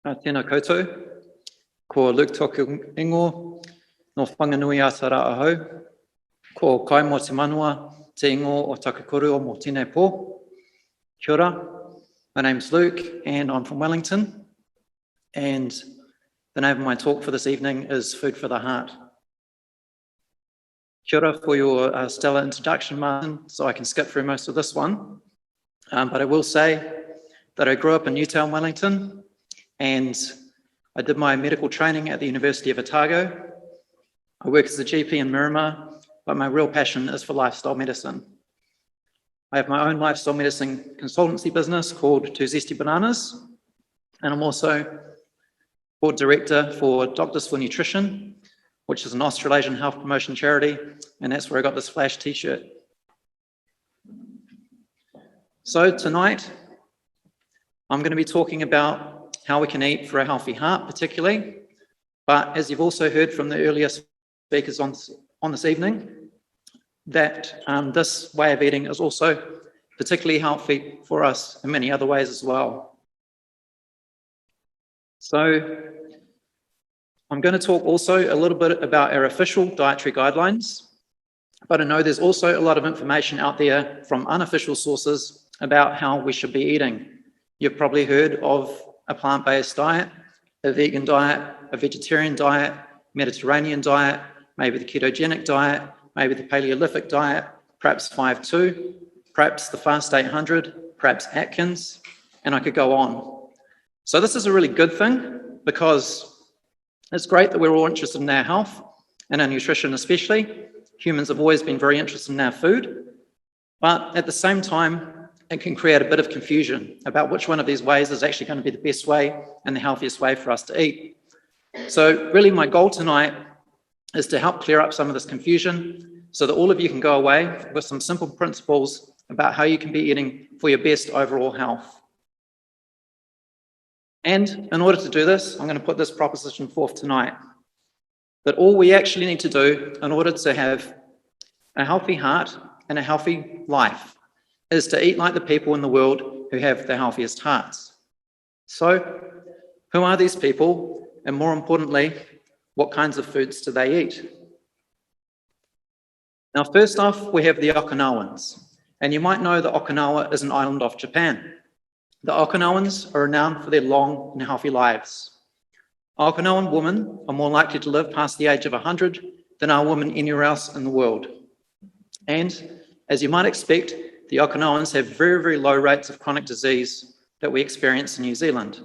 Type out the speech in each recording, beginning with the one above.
Tēnā koutou, ko Luke toku ingo, no whanganui a te raahau, ko kai mo te manua, te ingo o Takakuru o mo tēnei pō. Kia ora, my name's Luke and I'm from Wellington, and the name of my talk for this evening is Food for the Heart. Kia ora for your stellar introduction, Martin, so I can skip through most of this one. But I will say that I grew up in Newtown, Wellington, and I did my medical training at the University of Otago. I work as a GP in Miramar, but my real passion is for lifestyle medicine. I have my own lifestyle medicine consultancy business called Two Zesty Bananas, and I'm also board director for Doctors for Nutrition, which is an Australasian health promotion charity, and that's where I got this flash t-shirt. So tonight, I'm going to be talking about how we can eat for a healthy heart particularly, but as you've also heard from the earlier speakers on this evening, that this way of eating is also particularly healthy for us in many other ways as well. So I'm going to talk also a little bit about our official dietary guidelines, but I know there's also a lot of information out there from unofficial sources about how we should be eating. You've probably heard of a plant-based diet, a vegan diet, a vegetarian diet, Mediterranean diet, maybe the ketogenic diet, maybe the Paleolithic diet, perhaps 5-2, perhaps the Fast 800, perhaps Atkins, and I could go on. So this is a really good thing because it's great that we're all interested in our health and our nutrition especially. Humans have always been very interested in our food, but at the same time, it can create a bit of confusion about which one of these ways is actually going to be the best way and the healthiest way for us to eat. So really my goal tonight is to help clear up some of this confusion so that all of you can go away with some simple principles about how you can be eating for your best overall health. And in order to do this, I'm going to put this proposition forth tonight, that all we actually need to do in order to have a healthy heart and a healthy life is to eat like the people in the world who have the healthiest hearts. So, who are these people? And more importantly, what kinds of foods do they eat? Now, first off, we have the Okinawans. And you might know that Okinawa is an island off Japan. The Okinawans are renowned for their long and healthy lives. Okinawan women are more likely to live past the age of 100 than are women anywhere else in the world. And as you might expect, the Okinawans have very, very low rates of chronic disease that we experience in New Zealand.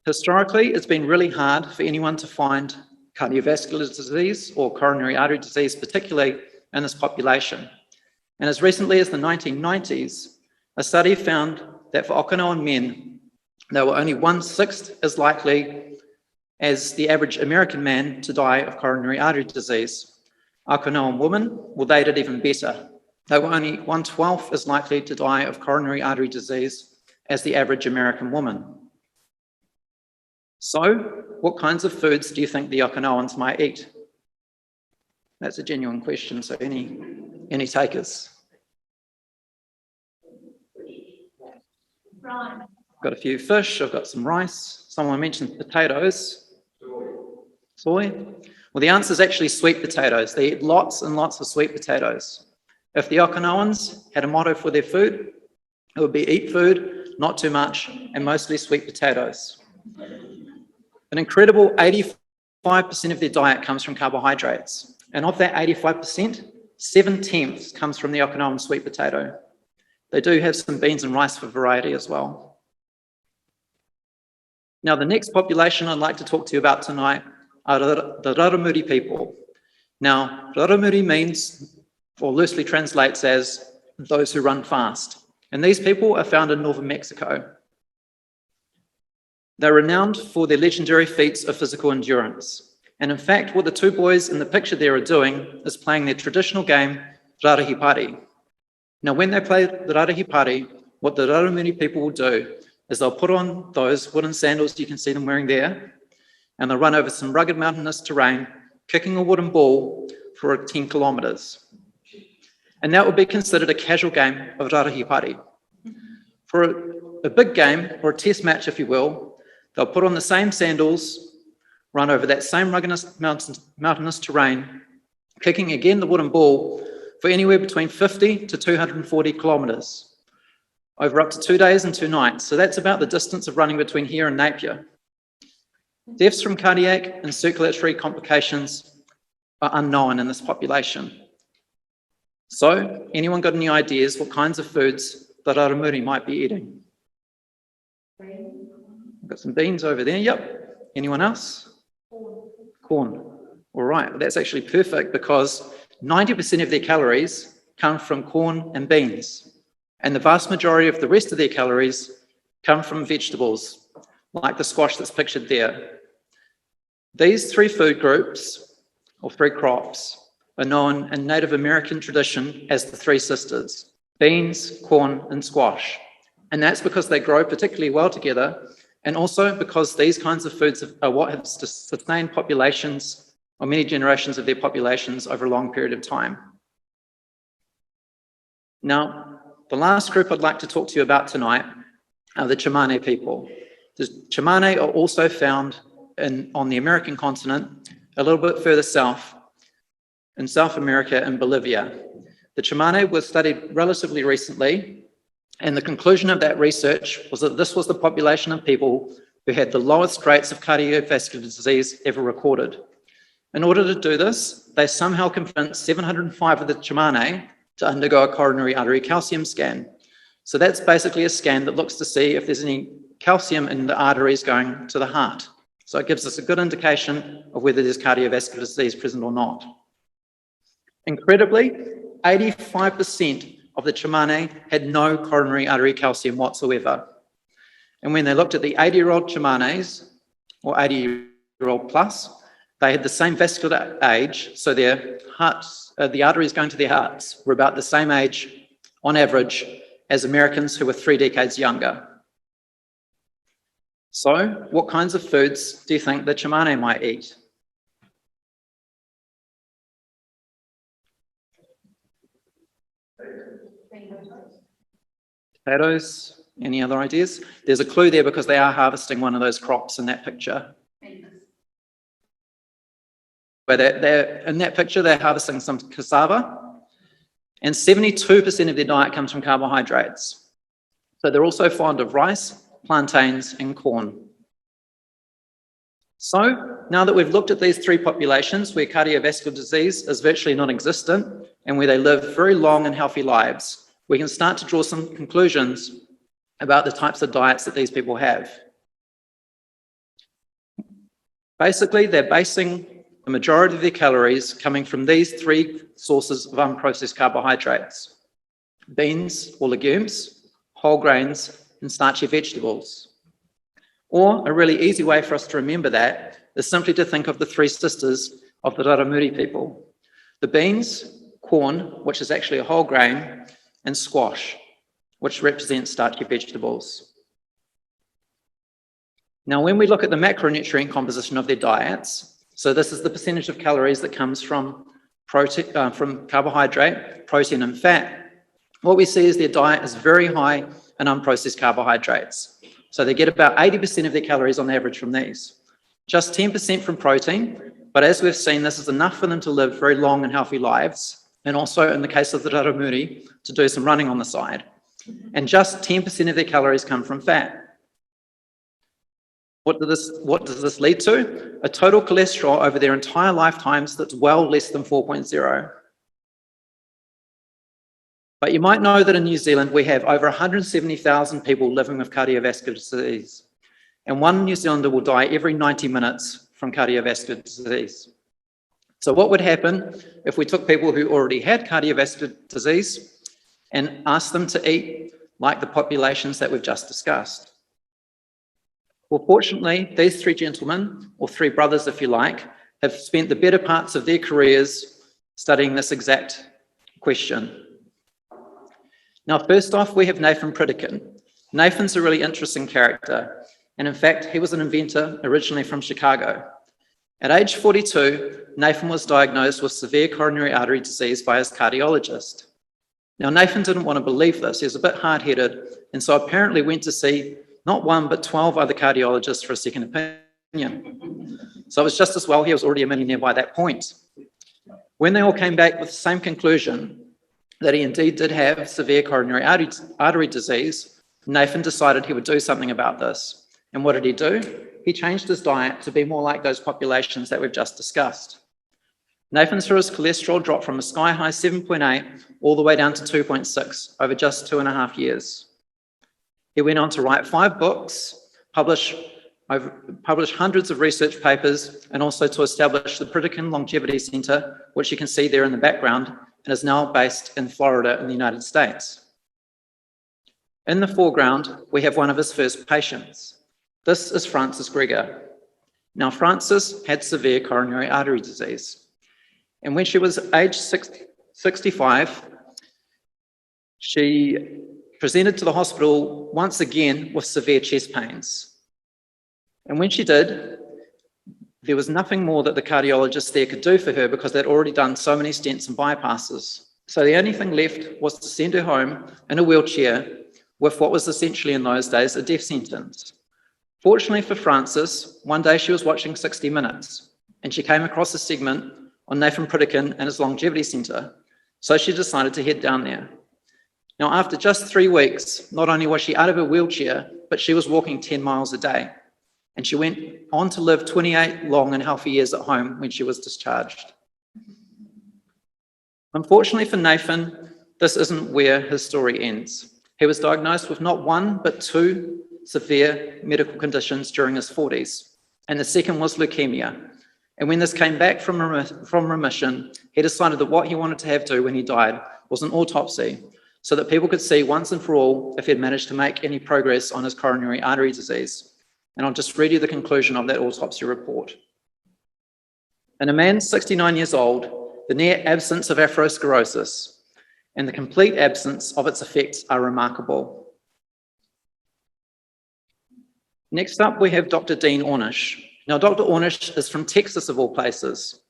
Historically, it's been really hard for anyone to find cardiovascular disease or coronary artery disease, particularly in this population. And as recently as the 1990s, a study found that for Okinawan men, they were only 1/6 as likely as the average American man to die of coronary artery disease. Okinawan women, well, they did even better. They were only 1/12 as likely to die of coronary artery disease as the average American woman. So, what kinds of foods do you think the Okinawans might eat? That's a genuine question, so any takers? Right. Got a few fish, I've got some rice, someone mentioned potatoes. Soy? Well, the answer is actually sweet potatoes. They eat lots and lots of sweet potatoes. If the Okinawans had a motto for their food, it would be eat food, not too much, and mostly sweet potatoes. An incredible 85% of their diet comes from carbohydrates. And of that 85%, 7/10 comes from the Okinawan sweet potato. They do have some beans and rice for variety as well. Now, the next population I'd like to talk to you about tonight are the Raramuri people. Now, Raramuri means, or loosely translates as, those who run fast. And these people are found in northern Mexico. They're renowned for their legendary feats of physical endurance. And in fact, what the two boys in the picture there are doing is playing their traditional game, Rarahipari. Now, when they play the Rarahipari, what the Raramuri people will do is they'll put on those wooden sandals you can see them wearing there, and they'll run over some rugged mountainous terrain, kicking a wooden ball for 10 kilometers. And that would be considered a casual game of Rarahipari. For a big game, or a test match, if you will. They'll put on the same sandals, run over that same rugged mountainous terrain, kicking again the wooden ball for anywhere between 50 to 240 kilometres, over up to 2 days and 2 nights. So that's about the distance of running between here and Napier. Deaths from cardiac and circulatory complications are unknown in this population. So, anyone got any ideas what kinds of foods the Raramuri might be eating? We've got some beans over there. Yep. Anyone else? Corn. All right. Well, that's actually perfect because 90% of their calories come from corn and beans. And the vast majority of the rest of their calories come from vegetables, like the squash that's pictured there. These 3 food groups, or 3 crops, are known in Native American tradition as the 3 sisters: beans, corn, and squash. And that's because they grow particularly well together, and also because these kinds of foods are what have sustained populations, or many generations of their populations, over a long period of time. Now, the last group I'd like to talk to you about tonight are the Tsimane people. The Tsimane are also found on the American continent, a little bit further south, in South America and Bolivia. The Tsimane were studied relatively recently, and the conclusion of that research was that this was the population of people who had the lowest rates of cardiovascular disease ever recorded. In order to do this, they somehow convinced 705 of the Tsimane to undergo a coronary artery calcium scan. So that's basically a scan that looks to see if there's any calcium in the arteries going to the heart. So it gives us a good indication of whether there's cardiovascular disease present or not. Incredibly, 85% of the Tsimane had no coronary artery calcium whatsoever. And when they looked at the 80-year-old Tsimanes, or 80-year-old plus, they had the same vascular age, so their hearts, the arteries going to their hearts were about the same age, on average, as Americans who were 3 decades younger. So, what kinds of foods do you think the Tsimane might eat? Potatoes. Any other ideas? There's a clue there because they are harvesting one of those crops in that picture. But in that picture, they're harvesting some cassava, and 72% of their diet comes from carbohydrates. So they're also fond of rice, plantains, and corn. So now that we've looked at these 3 populations where cardiovascular disease is virtually non-existent and where they live very long and healthy lives, we can start to draw some conclusions about the types of diets that these people have. Basically, they're basing the majority of their calories coming from these 3 sources of unprocessed carbohydrates: beans or legumes, whole grains, and starchy vegetables. Or a really easy way for us to remember that is simply to think of the 3 sisters of the Raramuri people: the beans, corn, which is actually a whole grain, and squash, which represents starchy vegetables. Now, when we look at the macronutrient composition of their diets, so this is the percentage of calories that comes from carbohydrate, protein, and fat, what we see is their diet is very high in unprocessed carbohydrates. So they get about 80% of their calories on average from these. Just 10% from protein, but as we've seen, this is enough for them to live very long and healthy lives, and also, in the case of the Raramuri, to do some running on the side. And just 10% of their calories come from fat. What does this lead to? A total cholesterol over their entire lifetimes that's well less than 4.0. But you might know that in New Zealand, we have over 170,000 people living with cardiovascular disease. And 1 New Zealander will die every 90 minutes from cardiovascular disease. So what would happen if we took people who already had cardiovascular disease and asked them to eat like the populations that we've just discussed? Well, fortunately, these 3 gentlemen, or 3 brothers if you like, have spent the better parts of their careers studying this exact question. Now, first off, we have Nathan Pritikin. Nathan's a really interesting character, and in fact, he was an inventor originally from Chicago. At age 42, Nathan was diagnosed with severe coronary artery disease by his cardiologist. Now, Nathan didn't want to believe this. He was a bit hard-headed, and so apparently went to see not one, but 12 other cardiologists for a second opinion. So it was just as well he was already a millionaire by that point. When they all came back with the same conclusion, that he indeed did have severe coronary artery disease, Nathan decided he would do something about this. And what did he do? He changed his diet to be more like those populations that we've just discussed. Nathan saw his cholesterol drop from a sky-high 7.8 all the way down to 2.6 over just 2.5 years. He went on to write 5 books, publish hundreds of research papers, and also to establish the Pritikin Longevity Centre, which you can see there in the background, and is now based in Florida in the United States. In the foreground, we have one of his first patients. This is Frances Gregor. Now, Frances had severe coronary artery disease. And when she was age 65, she presented to the hospital once again with severe chest pains. And when she did, there was nothing more that the cardiologist there could do for her because they'd already done so many stents and bypasses. So the only thing left was to send her home in a wheelchair with what was essentially in those days a death sentence. Fortunately for Frances, one day she was watching 60 Minutes and she came across a segment on Nathan Pritikin and his longevity centre. So she decided to head down there. Now, after just 3 weeks, not only was she out of her wheelchair, but she was walking 10 miles a day. And she went on to live 28 long and healthy years at home when she was discharged. Unfortunately for Nathan, this isn't where his story ends. He was diagnosed with not one, but 2 severe medical conditions during his 40s. And the second was leukemia. And when this came back from remission, he decided that what he wanted to have do when he died was an autopsy, so that people could see once and for all if he'd managed to make any progress on his coronary artery disease. And I'll just read you the conclusion of that autopsy report. In a man 69 years old, the near absence of atherosclerosis and the complete absence of its effects are remarkable. Next up, we have Dr. Dean Ornish. Now, Dr. Ornish is from Texas, of all places.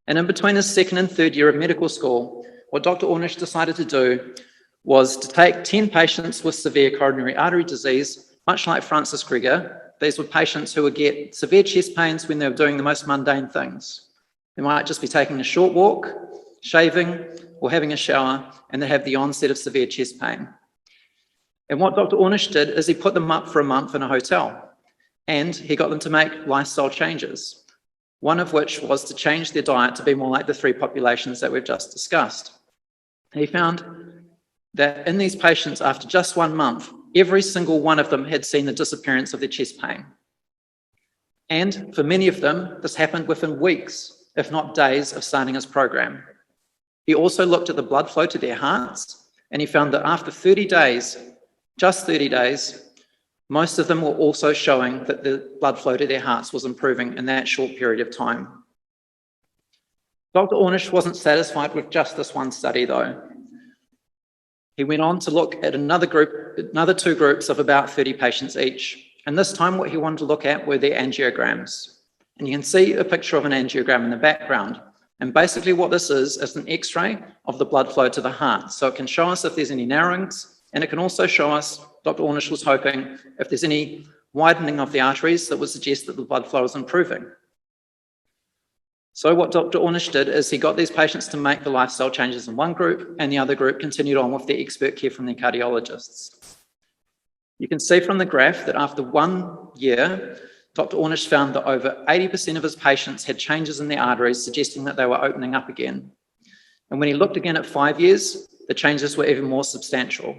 And in between his 2nd and 3rd year of medical school, what Dr. Ornish decided to do was to take 10 patients with severe coronary artery disease, much like Frances Gregor. These were patients who would get severe chest pains when they were doing the most mundane things. They might just be taking a short walk, shaving, or having a shower, and they have the onset of severe chest pain. And what Dr. Ornish did is he put them up for a month in a hotel. And he got them to make lifestyle changes, one of which was to change their diet to be more like the 3 populations that we've just discussed. He found that in these patients, after just 1 month, every single one of them had seen the disappearance of their chest pain. And for many of them, this happened within weeks, if not days, of starting his program. He also looked at the blood flow to their hearts, and he found that after 30 days, just 30 days, most of them were also showing that the blood flow to their hearts was improving in that short period of time. Dr. Ornish wasn't satisfied with just this one study, though. He went on to look at another 2 groups of about 30 patients each. And this time what he wanted to look at were their angiograms. And you can see a picture of an angiogram in the background. And basically what this is an X-ray of the blood flow to the heart. So it can show us if there's any narrowings, and it can also show us, Dr. Ornish was hoping, if there's any widening of the arteries that would suggest that the blood flow is improving. So what Dr. Ornish did is he got these patients to make the lifestyle changes in one group, and the other group continued on with their expert care from their cardiologists. You can see from the graph that after 1 year, Dr. Ornish found that over 80% of his patients had changes in their arteries, suggesting that they were opening up again. And when he looked again at 5 years, the changes were even more substantial.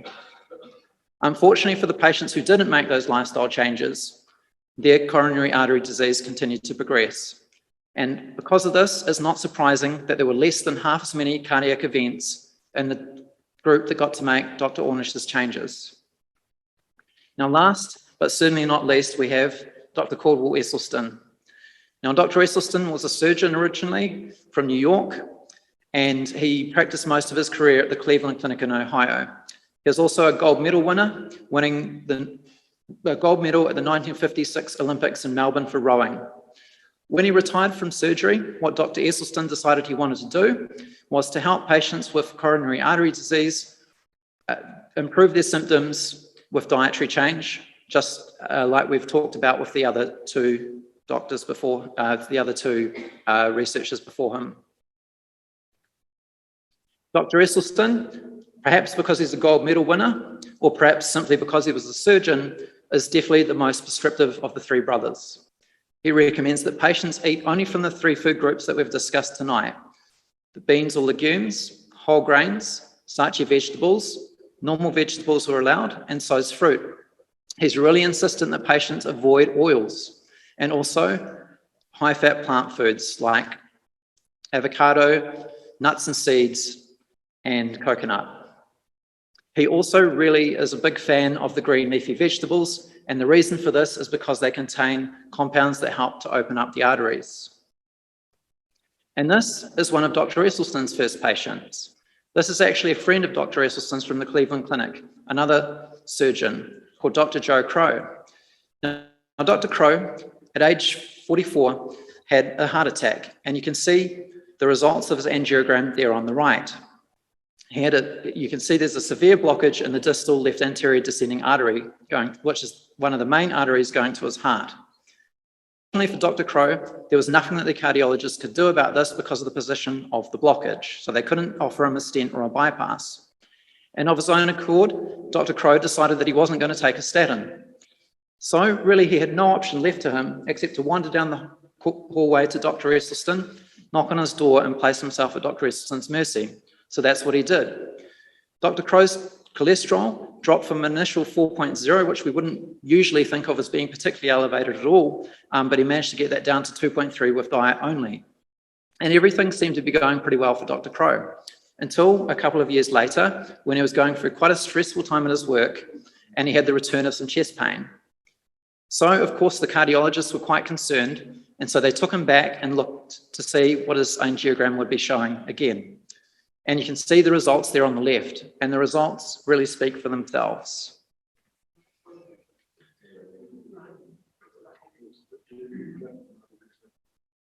Unfortunately for the patients who didn't make those lifestyle changes, their coronary artery disease continued to progress. And because of this, it's not surprising that there were less than half as many cardiac events in the group that got to make Dr. Ornish's changes. Now, last but certainly not least, we have Dr. Caldwell Esselstyn. Now, Dr. Esselstyn was a surgeon originally from New York, and he practiced most of his career at the Cleveland Clinic in Ohio. He was also a gold medal winner, winning the gold medal at the 1956 Olympics in Melbourne for rowing. When he retired from surgery, what Dr. Esselstyn decided he wanted to do was to help patients with coronary artery disease improve their symptoms with dietary change, just like we've talked about with the other two doctors before, the other two researchers before him. Dr. Esselstyn, perhaps because he's a gold medal winner, or perhaps simply because he was a surgeon, is definitely the most prescriptive of the three brothers. He recommends that patients eat only from the three food groups that we've discussed tonight: the beans or legumes, whole grains, starchy vegetables, normal vegetables are allowed, and so is fruit. He's really insistent that patients avoid oils and also high-fat plant foods like avocado, nuts and seeds, and coconut. He also really is a big fan of the green leafy vegetables, and the reason for this is because they contain compounds that help to open up the arteries. And this is one of Dr. Esselstyn's first patients. This is actually a friend of Dr. Esselstyn's from the Cleveland Clinic, another surgeon called Dr. Joe Crow. Now, Dr. Crow, at age 44, had a heart attack, and you can see the results of his angiogram there on the right. You can see there's a severe blockage in the distal left anterior descending artery, which is one of the main arteries going to his heart. Fortunately for Dr. Crow, there was nothing that the cardiologist could do about this because of the position of the blockage, so they couldn't offer him a stent or a bypass. And of his own accord, Dr. Crow decided that he wasn't going to take a statin. So really he had no option left to him except to wander down the hallway to Dr. Esselstyn, knock on his door and place himself at Dr. Esselstyn's mercy. So that's what he did. Dr. Crow's cholesterol dropped from an initial 4.0, which we wouldn't usually think of as being particularly elevated at all, but he managed to get that down to 2.3 with diet only. And everything seemed to be going pretty well for Dr. Crow, until a couple of years later, when he was going through quite a stressful time at his work, and he had the return of some chest pain. So, of course, the cardiologists were quite concerned, and so they took him back and looked to see what his angiogram would be showing again. And you can see the results there on the left, and the results really speak for themselves.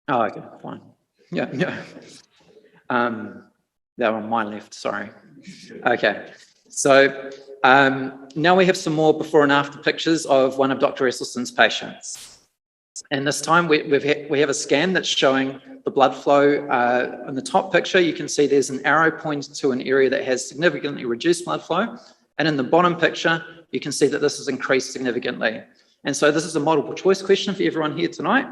Oh, okay, fine. Yeah. They're on my left, sorry. Okay, so now we have some more before and after pictures of one of Dr. Esselstyn's patients. And this time we have a scan that's showing the blood flow. In the top picture, you can see there's an arrow pointing to an area that has significantly reduced blood flow. And in the bottom picture, you can see that this has increased significantly. And so this is a multiple choice question for everyone here tonight.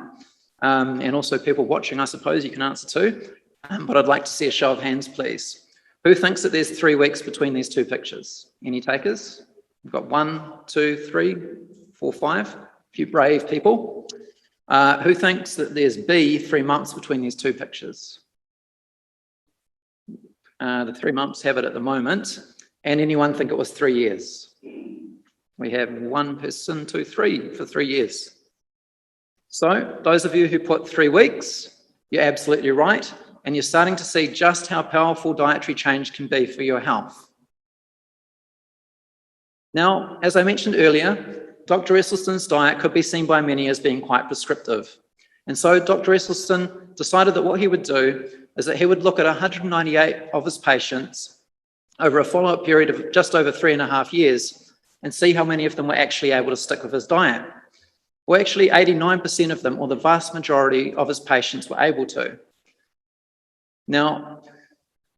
And also people watching, I suppose you can answer too. But I'd like to see a show of hands, please. Who thinks that there's 3 weeks between these two pictures? Any takers? We've got 1, 2, 3, 4, 5. A few brave people. Who thinks that there's B, 3 months between these two pictures? The 3 months have it at the moment. And anyone think it was 3 years? We have 1 person, 2, 3 for 3 years. So those of you who put 3 weeks, you're absolutely right. And you're starting to see just how powerful dietary change can be for your health. Now, as I mentioned earlier, Dr. Esselstyn's diet could be seen by many as being quite prescriptive. And so Dr. Esselstyn decided that what he would do is that he would look at 198 of his patients over a follow-up period of just over 3.5 years and see how many of them were actually able to stick with his diet. Well, actually 89% of them, or the vast majority of his patients, were able to. Now,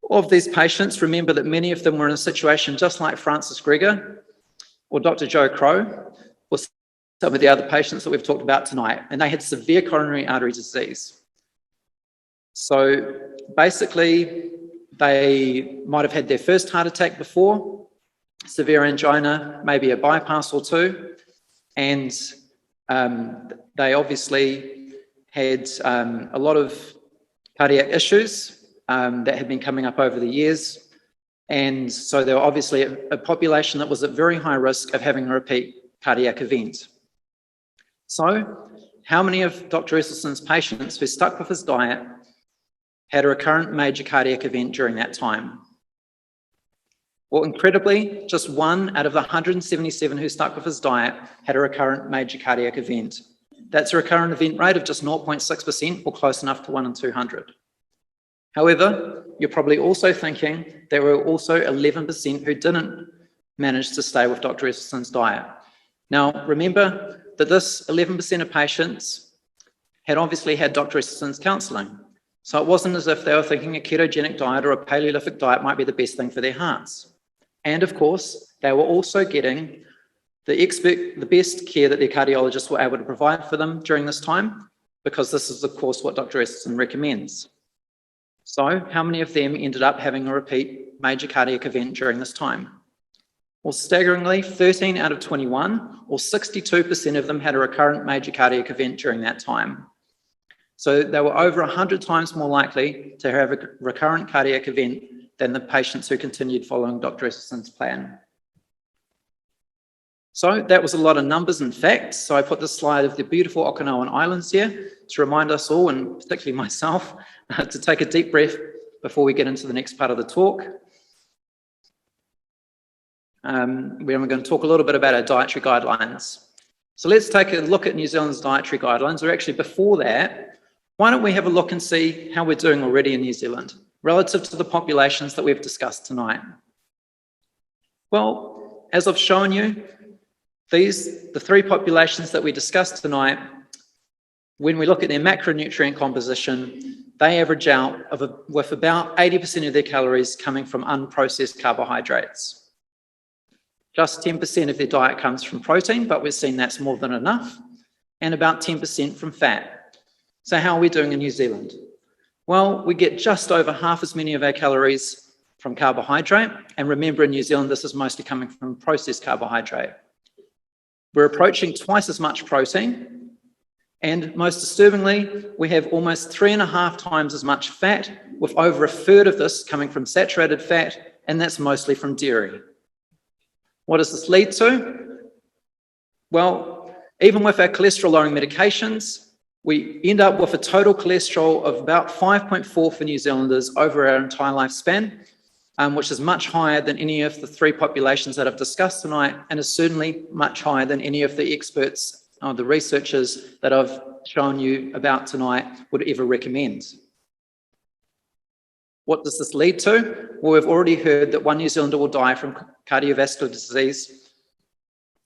of these patients, remember that many of them were in a situation just like Francis Gregor or Dr. Joe Crow or some of the other patients that we've talked about tonight, and they had severe coronary artery disease. So basically, they might have had their first heart attack before, severe angina, maybe a bypass or two, and they obviously had a lot of cardiac issues that had been coming up over the years. And so they were obviously a population that was at very high risk of having a repeat cardiac event. So how many of Dr. Esselstyn's patients who stuck with his diet had a recurrent major cardiac event during that time? Well, incredibly, just 1 out of the 177 who stuck with his diet had a recurrent major cardiac event. That's a recurrent event rate of just 0.6%, or close enough to 1 in 200. However, you're probably also thinking there were also 11% who didn't managed to stay with Dr. Esselstyn's diet. Now, remember that this 11% of patients had obviously had Dr. Esselstyn's counselling. So it wasn't as if they were thinking a ketogenic diet or a Paleolithic diet might be the best thing for their hearts. And of course, they were also getting the best care that their cardiologists were able to provide for them during this time, because this is, of course, what Dr. Esselstyn recommends. So how many of them ended up having a repeat major cardiac event during this time? Well, staggeringly, 13 out of 21, or 62% of them had a recurrent major cardiac event during that time. So they were over 100 times more likely to have a recurrent cardiac event than the patients who continued following Dr. Esselstyn's plan. So that was a lot of numbers and facts. So I put this slide of the beautiful Okinawan Islands here to remind us all, and particularly myself, to take a deep breath before we get into the next part of the talk. We're going to talk a little bit about our dietary guidelines. So let's take a look at New Zealand's dietary guidelines, or actually before that, why don't we have a look and see how we're doing already in New Zealand relative to the populations that we've discussed tonight. Well, as I've shown you, the three populations that we discussed tonight, when we look at their macronutrient composition, they average out with about 80% of their calories coming from unprocessed carbohydrates. Just 10% of their diet comes from protein, but we've seen that's more than enough, and about 10% from fat. So how are we doing in New Zealand? Well, we get just over half as many of our calories from carbohydrate, and remember in New Zealand this is mostly coming from processed carbohydrate. We're approaching twice as much protein, and most disturbingly, we have almost 3.5 times as much fat, with over a third of this coming from saturated fat, and that's mostly from dairy. What does this lead to? Well, even with our cholesterol-lowering medications, we end up with a total cholesterol of about 5.4 for New Zealanders over our entire lifespan, which is much higher than any of the three populations that I've discussed tonight, and is certainly much higher than any of the experts or the researchers that I've shown you about tonight would ever recommend. What does this lead to? Well, we've already heard that 1 New Zealander will die from cardiovascular disease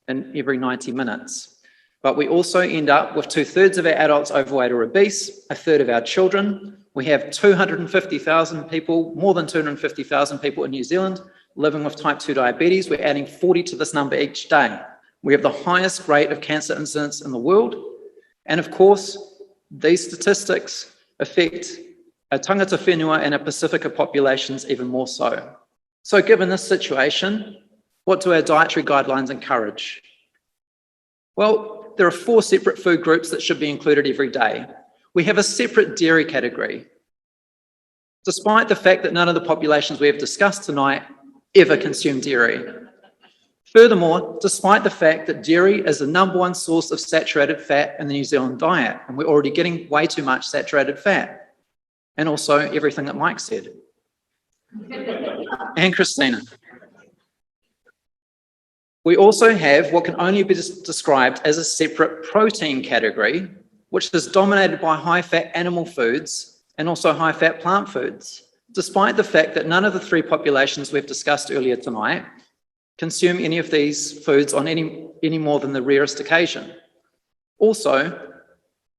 in every 90 minutes. But we also end up with 2/3 of our adults overweight or obese, a third of our children. We have 250,000 people, more than 250,000 people in New Zealand living with type 2 diabetes. We're adding 40 to this number each day. We have the highest rate of cancer incidence in the world. And of course, these statistics affect our tangata whenua and our Pacifica populations even more so. So given this situation, what do our dietary guidelines encourage? Well, there are 4 separate food groups that should be included every day. We have a separate dairy category, despite the fact that none of the populations we have discussed tonight ever consume dairy. Furthermore, despite the fact that dairy is the #1 source of saturated fat in the New Zealand diet, and we're already getting way too much saturated fat, and also everything that Mike said. And Christina. We also have what can only be described as a separate protein category, which is dominated by high-fat animal foods and also high-fat plant foods, despite the fact that none of the 3 populations we've discussed earlier tonight consume any of these foods on any more than the rarest occasion. Also,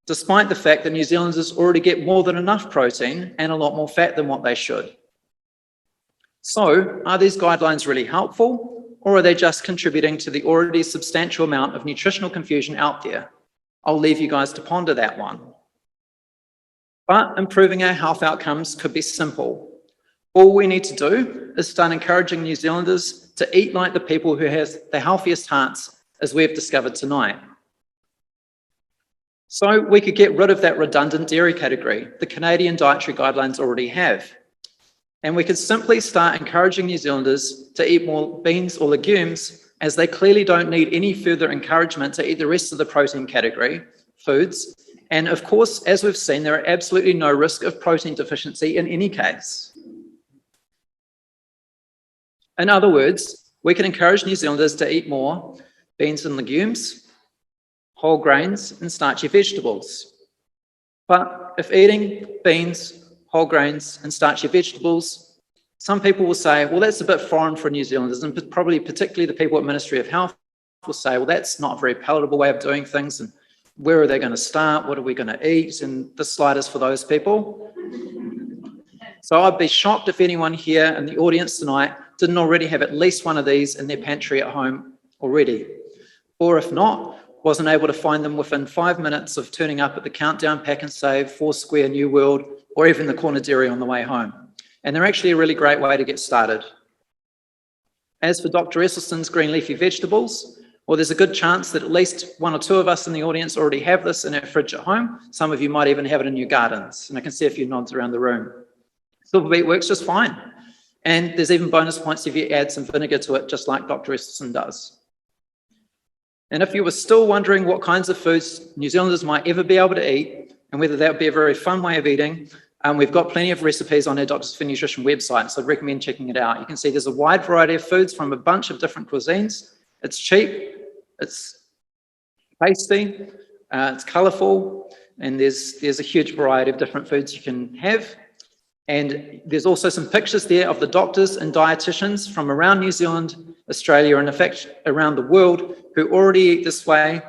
despite the fact that New Zealanders already get more than enough protein and a lot more fat than what they should. So, are these guidelines really helpful, or are they just contributing to the already substantial amount of nutritional confusion out there? I'll leave you guys to ponder that one. But improving our health outcomes could be simple. All we need to do is start encouraging New Zealanders to eat like the people who have the healthiest hearts, as we have discovered tonight. So we could get rid of that redundant dairy category the Canadian dietary guidelines already have. And we could simply start encouraging New Zealanders to eat more beans or legumes, as they clearly don't need any further encouragement to eat the rest of the protein category foods. And of course, as we've seen, there are absolutely no risk of protein deficiency in any case. In other words, we can encourage New Zealanders to eat more beans and legumes, whole grains, and starchy vegetables. But if eating beans, whole grains, and starchy vegetables Some people will say, well, that's a bit foreign for New Zealanders, and probably particularly the people at Ministry of Health will say, well, that's not a very palatable way of doing things, and where are they going to start? What are we going to eat? And this slide is for those people. So I'd be shocked if anyone here in the audience tonight didn't already have at least one of these in their pantry at home already. Or if not, wasn't able to find them within 5 minutes of turning up at the Countdown Pack and Save, Foursquare, New World, or even the Corner Dairy on the way home. And they're actually a really great way to get started. As for Dr. Esselstyn's green leafy vegetables, well, there's a good chance that at least one or two of us in the audience already have this in our fridge at home. Some of you might even have it in your gardens, and I can see a few nods around the room. Silver beet works just fine. And there's even bonus points if you add some vinegar to it, just like Dr. Esselstyn does. And if you were still wondering what kinds of foods New Zealanders might ever be able to eat, and whether that would be a very fun way of eating, we've got plenty of recipes on our Doctors for Nutrition website, so I'd recommend checking it out. You can see there's a wide variety of foods from a bunch of different cuisines. It's cheap, it's tasty, it's colourful, and there's a huge variety of different foods you can have. And there's also some pictures there of the doctors and dietitians from around New Zealand, Australia, and in fact around the world who already eat this way,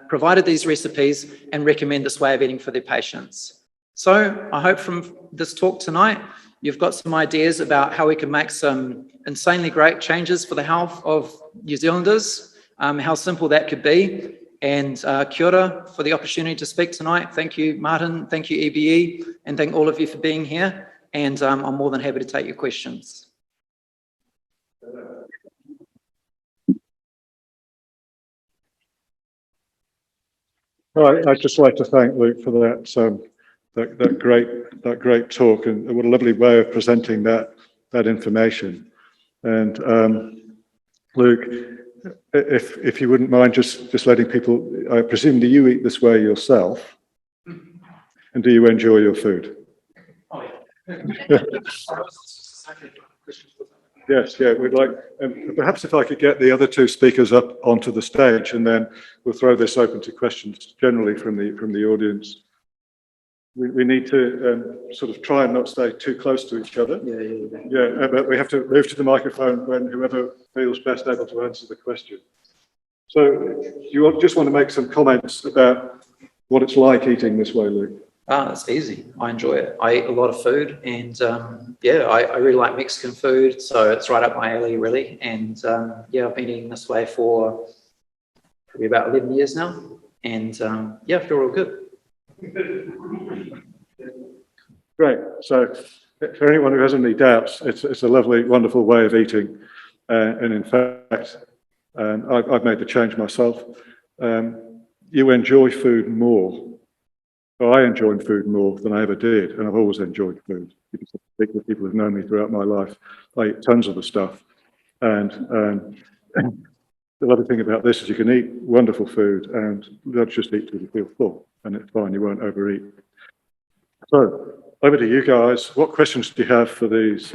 provided these recipes, and recommend this way of eating for their patients. So I hope from this talk tonight, you've got some ideas about how we can make some insanely great changes for the health of New Zealanders, how simple that could be. And kia ora for the opportunity to speak tonight. Thank you, Martin. Thank you, EBE. And thank all of you for being here. And I'm more than happy to take your questions. Well, I'd just like to thank Luke for that great talk, and what a lovely way of presenting that information. And Luke, if you wouldn't mind just letting people, I presume, do you eat this way yourself? And do you enjoy your food? Oh, yeah. Yes, yeah, we'd like, perhaps if I could get the other two speakers up onto the stage, and then we'll throw this open to questions generally from the audience. We need to sort of try and not stay too close to each other. Yeah, but we have to move to the microphone when whoever feels best able to answer the question. So you just want to make some comments about what it's like eating this way, Luke? It's easy. I enjoy it. I eat a lot of food, and yeah, I really like Mexican food, so it's right up my alley, really. And yeah, I've been eating this way for probably about 11 years now, and yeah, I feel real good. Great. So for anyone who has any doubts, it's a lovely, wonderful way of eating. And in fact, I've made the change myself. You enjoy food more. Well, I enjoy food more than I ever did, and I've always enjoyed food. Because people who've known me throughout my life, I eat tons of the stuff. And the lovely thing about this is you can eat wonderful food and not just eat till you feel full, and it's fine, you won't overeat. So, over to you guys. What questions do you have for these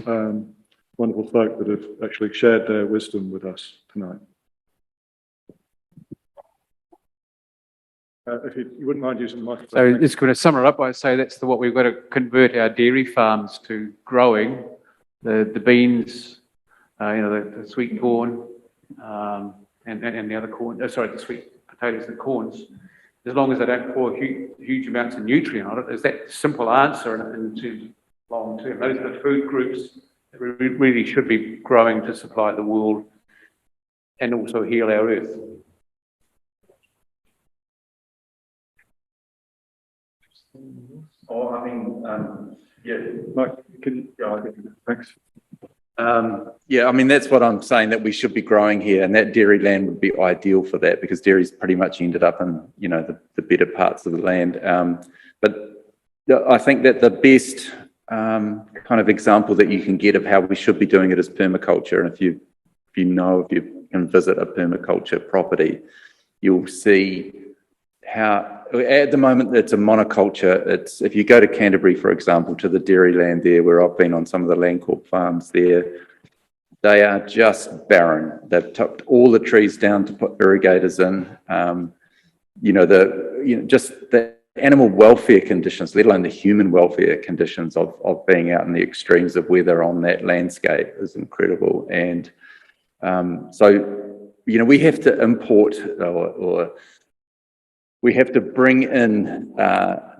wonderful folk that have actually shared their wisdom with us tonight? If you wouldn't mind using the microphone. So just going to sum it up, I say that's what we've got to convert our dairy farms to growing the beans, the sweet corn, and the other corn. The sweet potatoes and corns. As long as they don't pour huge amounts of nutrient on it, is that simple answer into long term. Those are the food groups that we really should be growing to supply the world and also heal our earth. Oh, I mean, yeah. Mike, thanks. Yeah, I mean, that's what I'm saying, that we should be growing here, and that dairy land would be ideal for that, because dairy's pretty much ended up in, the better parts of the land. But I think that the best kind of example that you can get of how we should be doing it is permaculture. And if you can visit a permaculture property, you'll see how at the moment it's a monoculture. It's, if you go to Canterbury, for example, to the dairy land there, where I've been on some of the Landcorp farms there, they are just barren. They've chopped all the trees down to put irrigators in. Just the animal welfare conditions, let alone the human welfare conditions of being out in the extremes of weather on that landscape is incredible. And so, you know, we have to import or we have to bring in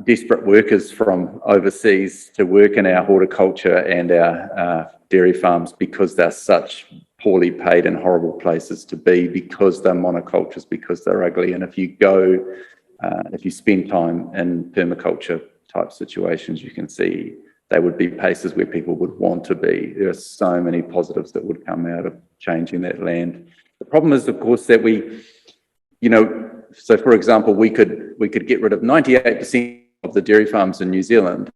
desperate workers from overseas to work in our horticulture and our dairy farms because they're such poorly paid and horrible places to be, because they're monocultures, because they're ugly. And if you go, if you spend time in permaculture type situations, you can see they would be places where people would want to be. There are so many positives that would come out of changing that land. The problem is, of course, that we, you know, so for example, we could get rid of 98% of the dairy farms in New Zealand,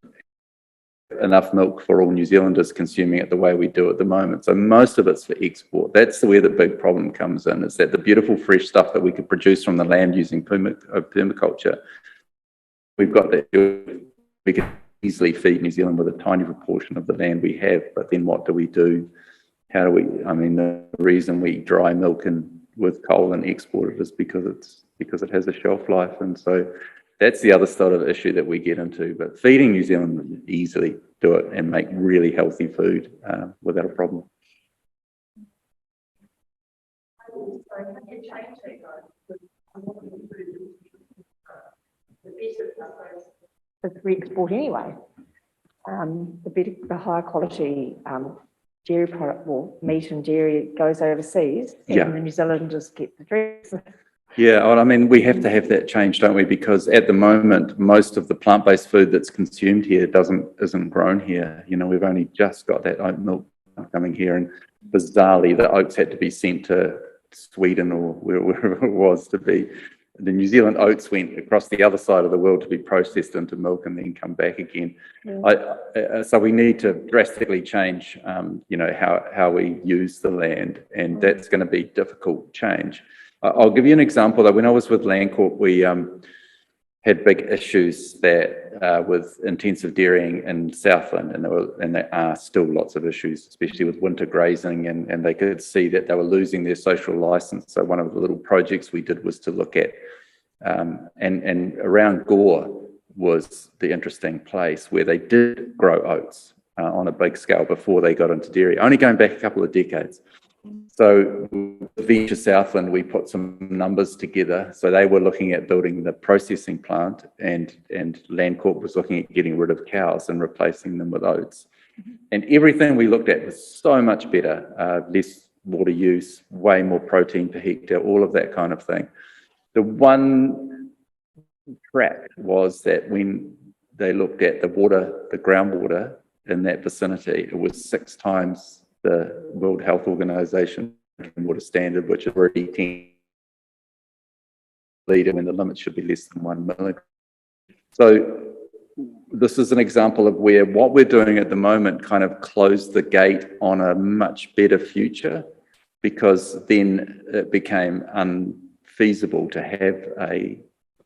enough milk for all New Zealanders consuming it the way we do at the moment. So most of it's for export. That's where the big problem comes in, is that the beautiful fresh stuff that we could produce from the land using permaculture, we've got that. We could easily feed New Zealand with a tiny proportion of the land we have, but then what do we do? How do we, I mean, the reason we dry milk and with coal and export it is because it has a shelf life. And so that's the other sort of issue that we get into. But feeding New Zealand, we can easily do it and make really healthy food without a problem. It's re-export anyway. The higher quality dairy product, well, meat and dairy goes overseas, and the New Zealanders get the dress. Yeah, well, I mean, we have to have that change, don't we? Because at the moment, most of the plant-based food that's consumed here isn't grown here. You know, we've only just got that oat milk coming here, and bizarrely, the oats had to be sent to Sweden or wherever it was to be. The New Zealand oats went across the other side of the world to be processed into milk and then come back again. Yeah. So we need to drastically change, you know, how we use the land, and that's going to be difficult change. I'll give you an example. Though, when I was with Landcorp, we had big issues that with intensive dairying in Southland, and there are still lots of issues, especially with winter grazing, and they could see that they were losing their social license. So one of the little projects we did was to look at, and around Gore was the interesting place where they did grow oats on a big scale before they got into dairy, only going back a couple of decades. So with Venture Southland, we put some numbers together. So they were looking at building the processing plant, and Landcorp was looking at getting rid of cows and replacing them with oats. And everything we looked at was so much better, less water use, way more protein per hectare, all of that kind of thing. The one trap was that when they looked at the water, the groundwater in that vicinity, it was 6 times the World Health Organization water standard, which is already 10 litre when the limit should be less than 1 milligram. So this is an example of where what we're doing at the moment kind of closed the gate on a much better future, because then it became unfeasible to have a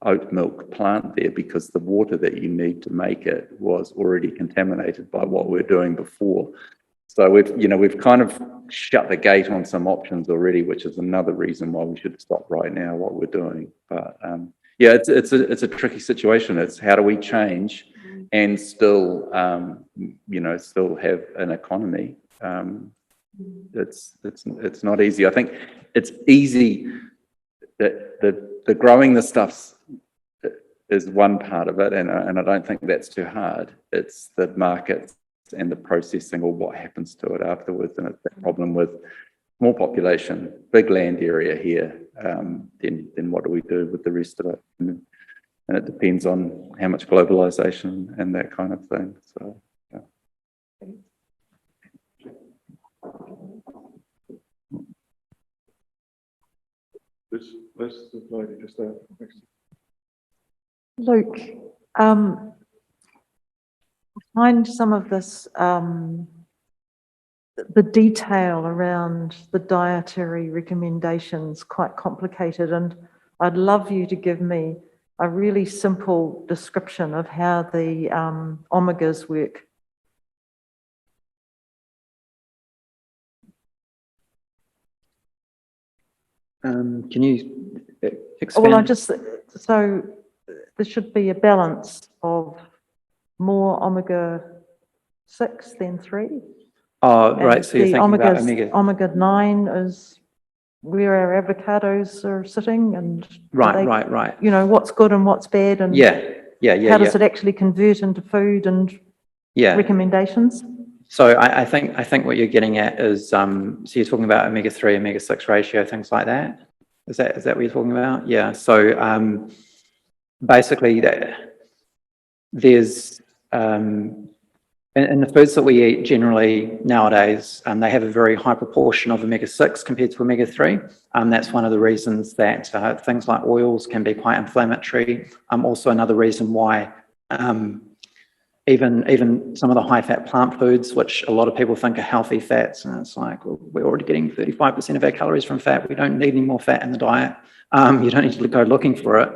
oat milk plant there, because the water that you need to make it was already contaminated by what we're doing before. So we've kind of shut the gate on some options already, which is another reason why we should stop right now what we're doing. But yeah, it's a tricky situation. It's how do we change and still still have an economy. It's not easy. I think it's easy that the growing the stuff is one part of it, and I don't think that's too hard. It's the markets and the processing, or what happens to it afterwards. And it's that problem with small population, big land area here, then what do we do with the rest of it? And it depends on how much globalization and that kind of thing. So, yeah. This lady just there. Luke, I find some of this, the detail around the dietary recommendations quite complicated, and I'd love you to give me a really simple description of how the omegas work. Can you expand? Well, so there should be a balance of more omega-6 than 3. Oh, right, And so you're the thinking about omega. omega-9 is where our avocados are sitting, and Right, they- right. you know, what's good and what's bad, and Yeah. how does it actually convert into food and Yeah. recommendations? So I think what you're getting at is, so you're talking about omega-3, omega-6 ratio, things like that. Is that what you're talking about? Yeah. So basically, there's in the foods that we eat generally nowadays, they have a very high proportion of omega-6 compared to omega-3. That's one of the reasons that things like oils can be quite inflammatory. Also another reason why even some of the high-fat plant foods, which a lot of people think are healthy fats, and it's like, well, we're already getting 35% of our calories from fat. We don't need any more fat in the diet. You don't need to go looking for it.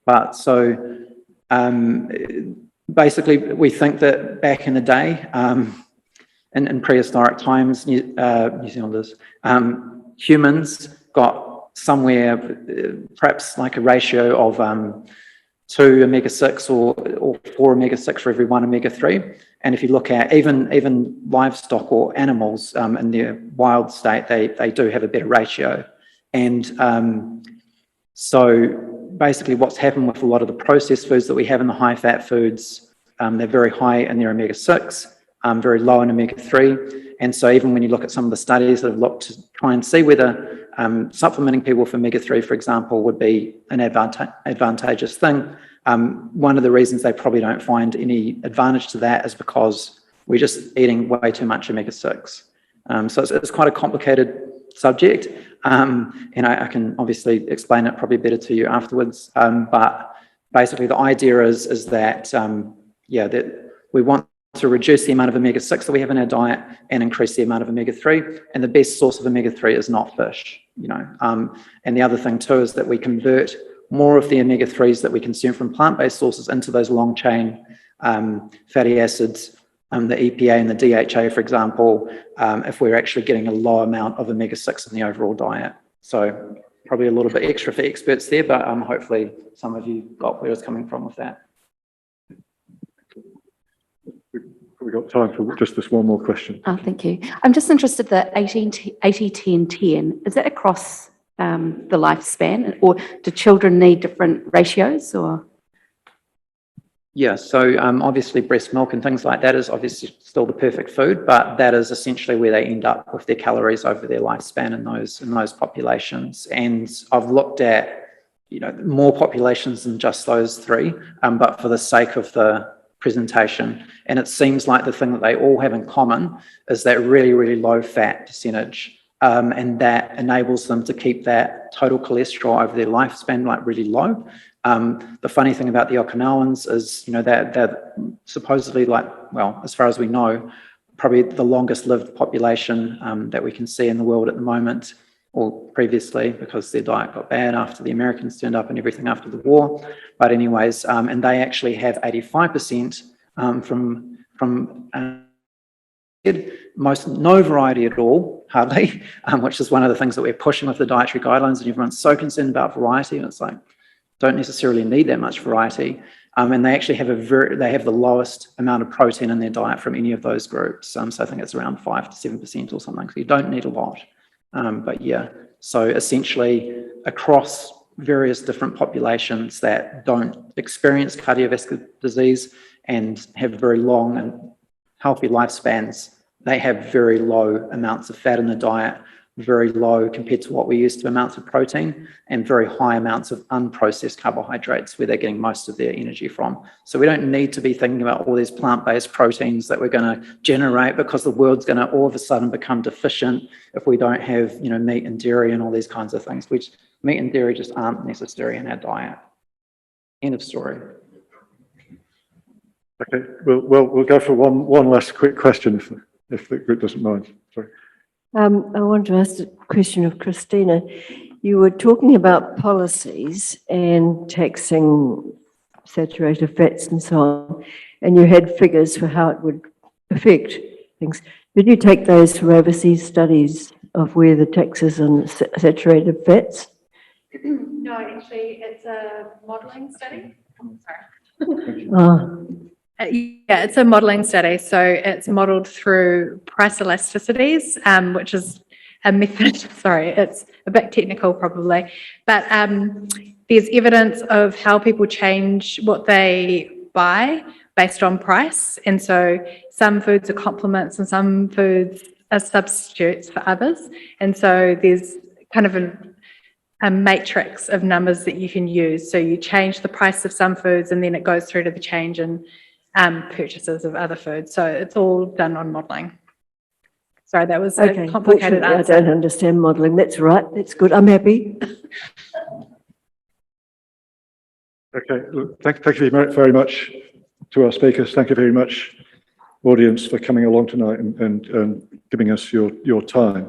But so basically, we think that back in the day, in prehistoric times, New Zealanders, humans got somewhere, perhaps like a ratio of 2 omega-6 or 4 omega-6 for every 1 omega-3. And if you look at even livestock or animals in their wild state, they do have a better ratio. And so basically what's happened with a lot of the processed foods that we have in the high-fat foods, they're very high in their omega-6, very low in omega-3. And so even when you look at some of the studies that have looked to try and see whether supplementing people for omega-3, for example, would be an advantageous thing, one of the reasons they probably don't find any advantage to that is because we're just eating way too much omega-6. So it's quite a complicated subject, and I can obviously explain it probably better to you afterwards. But basically, the idea is that that we want to reduce the amount of omega-6 that we have in our diet and increase the amount of omega-3. And the best source of omega-3 is not fish, you know. And the other thing too is that we convert more of the omega-3s that we consume from plant-based sources into those long-chain fatty acids. The EPA and the DHA, for example, if we're actually getting a low amount of omega-6 in the overall diet. So probably a little bit extra for experts there, but hopefully some of you got where I was coming from with that. We've got time for just this one more question. Oh, thank you. I'm just interested, the 80-10-10, is that across the lifespan, or do children need different ratios, or? Yeah, so obviously breast milk and things like that is obviously still the perfect food, but that is essentially where they end up with their calories over their lifespan in those populations. And I've looked at, you know, more populations than just those three, but for the sake of the presentation, and it seems like the thing that they all have in common is that really, really low fat percentage, and that enables them to keep that total cholesterol over their lifespan like really low. The funny thing about the Okinawans is, you know, they're supposedly, like, well, as far as we know, probably the longest lived population that we can see in the world at the moment, or previously, because their diet got bad after the Americans turned up and everything after the war. But anyways, and they actually have 85% from no variety at all, hardly, which is one of the things that we're pushing with the dietary guidelines, and everyone's so concerned about variety, and it's like, don't necessarily need that much variety. And they actually have they have the lowest amount of protein in their diet from any of those groups. So I think it's around 5 to 7% or something. So you don't need a lot. But yeah, so essentially across various different populations that don't experience cardiovascular disease and have very long and healthy lifespans, they have very low amounts of fat in the diet, very low compared to what we're used to amounts of protein, and very high amounts of unprocessed carbohydrates where they're getting most of their energy from. So we don't need to be thinking about all these plant-based proteins that we're going to generate, because the world's going to all of a sudden become deficient if we don't have, you know, meat and dairy and all these kinds of things, which meat and dairy just aren't necessary in our diet. End of story. Okay, we'll go for one last quick question if the group doesn't mind. Sorry. I want to ask a question of Christina. You were talking about policies and taxing saturated fats and so on, and you had figures for how it would affect things. Did you take those from overseas studies of where the taxes on saturated fats? No, actually, it's a modelling study. Yeah, it's a modelling study. So it's modelled through price elasticities, which is a method. Sorry, it's a bit technical probably, but there's evidence of how people change what they buy based on price. And so some foods are complements and some foods are substitutes for others. And so there's kind of a matrix of numbers that you can use. So you change the price of some foods and then it goes through to the change in purchases of other foods. So it's all done on modelling. Sorry, that was a complicated answer. I don't understand modelling. That's right. That's good. I'm happy. Okay, look, thank you very much to our speakers. Thank you very much, audience, for coming along tonight and giving us your time.